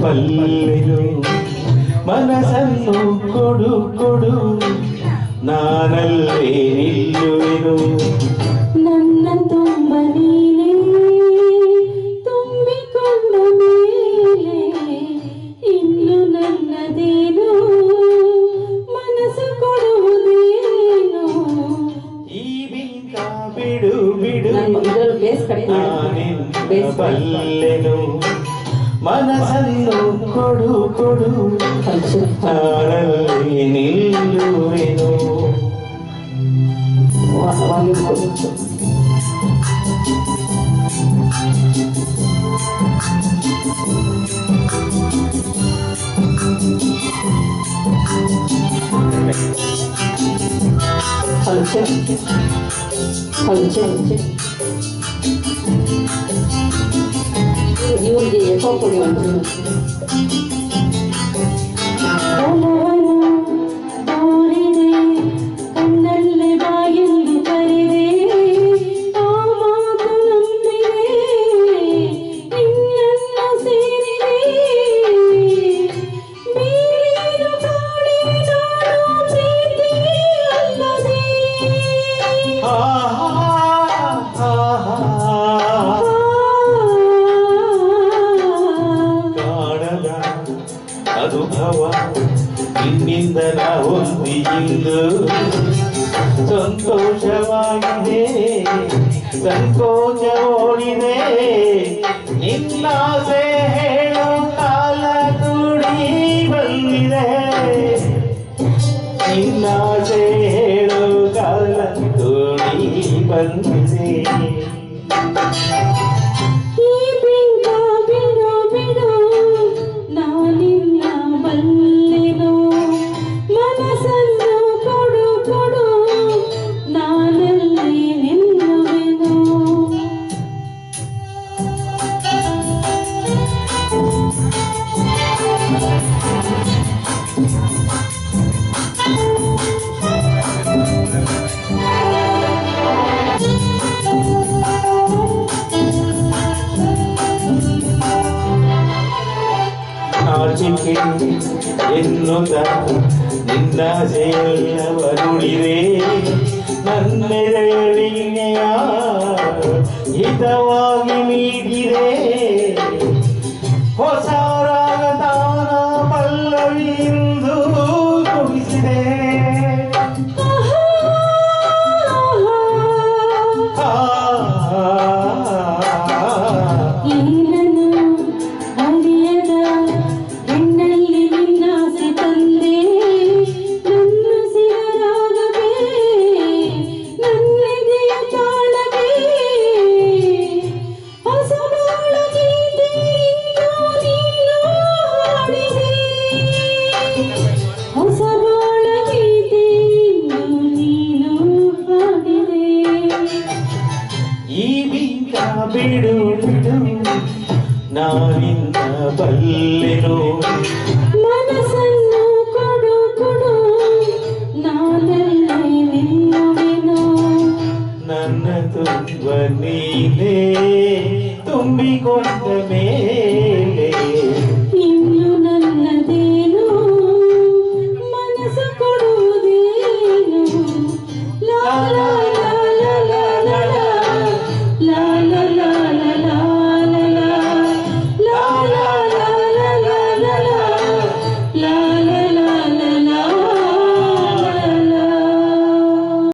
ಬಲ್ಲೆನು ಮನಸ್ಸನ್ನು ಕೊಡು ಕೊಡು ನಾನಲ್ಲೇ ನಿಲ್ಲುವೆನು ನನ್ನ ತುಂಬ ನೀನೇ ತುಂಬಿಕೊಂಡ ಮೇಲೆ ಇನ್ನು ನನ್ನದೇನು ಮನಸ್ಸು ಕೊಡುವುದೇನು ಈ ಬಿಂಕ ಬಿಡು ಬಿಡು ನಾನಿನ್ನ ಬಲ್ಲೆನು ಮನಸ್ಸನ್ನು ಕೊಡು ಕೊಡು ನಾನಲ್ಲೇ ನಿಲ್ಲುವೆನು ಇವರಿಗೆ ಎಕೋ ಕೊಡಿ ಕಣ್ಣಲ್ಲೇ ಬಾಯಲ್ಲಿ ಕರೆದೆ ಆ ಮಾತು ನಂಬಿದೆ ನಿನ್ನನ್ನು ಸೇರಿದೆ ಬೇರೇನು ಕಾಣೆ ನಾನು ಪ್ರೀತಿ ಅಲ್ಲದೆ ಕಾಣದ ಅನುಭವ ನಿನ್ನಿಂದ ನಾ ಹೊಂದಿದ್ದು ಸಂತೋಷವಾಗಿದೆ ಸಂಕೋಚ ಓಡಿದೆ ನಿನ್ನಾಸೆ ಹೇಳು ಕಾಲ ಕೂಡಿ ಬಂದಿದೆ ನಿನ್ನಾಸೆ ಹೇಳು ಕಾಲ ಕೂಡಿ ಬಂದಿದೆ ಈ ಬಿಂಕ ಬಿಡು ಬಿಡು ನಾನಿನ್ನ ಬಲ್ಲೆನು ಮನಸ್ಸನ್ನು ಕೊಡು ಕೊಡು ನಾನಲ್ಲಿ ನಿಲ್ಲುವೆನು ನಾಚಿಕೆ ಎನ್ನುತ್ತ ನಿನ್ನಾಸೆಯೆಲ್ಲವ ನುಡಿದೆ ನನ್ನೆದೆಯ ಹಿತವಾಗಿ ನೀಡಿದೆ ಹೊಸ ರಾಗದಾನ ಪಲ್ಲವಿಯಿಂದ ಕುಡಿಸಿದೆ ಬಿಡು ಬಿಡು ನಾನಿನ್ನ ಬಲ್ಲೆನು ಮನಸ್ಸನ್ನು ಕೊಡು ಕೊಡು ನಾನಲ್ಲೇ ನಿಲ್ಲುವೆನು ನನ್ನ ತುಂಬ ನೀನೇ ತುಂಬಿಕೊಂಡ ಮೇಲೆ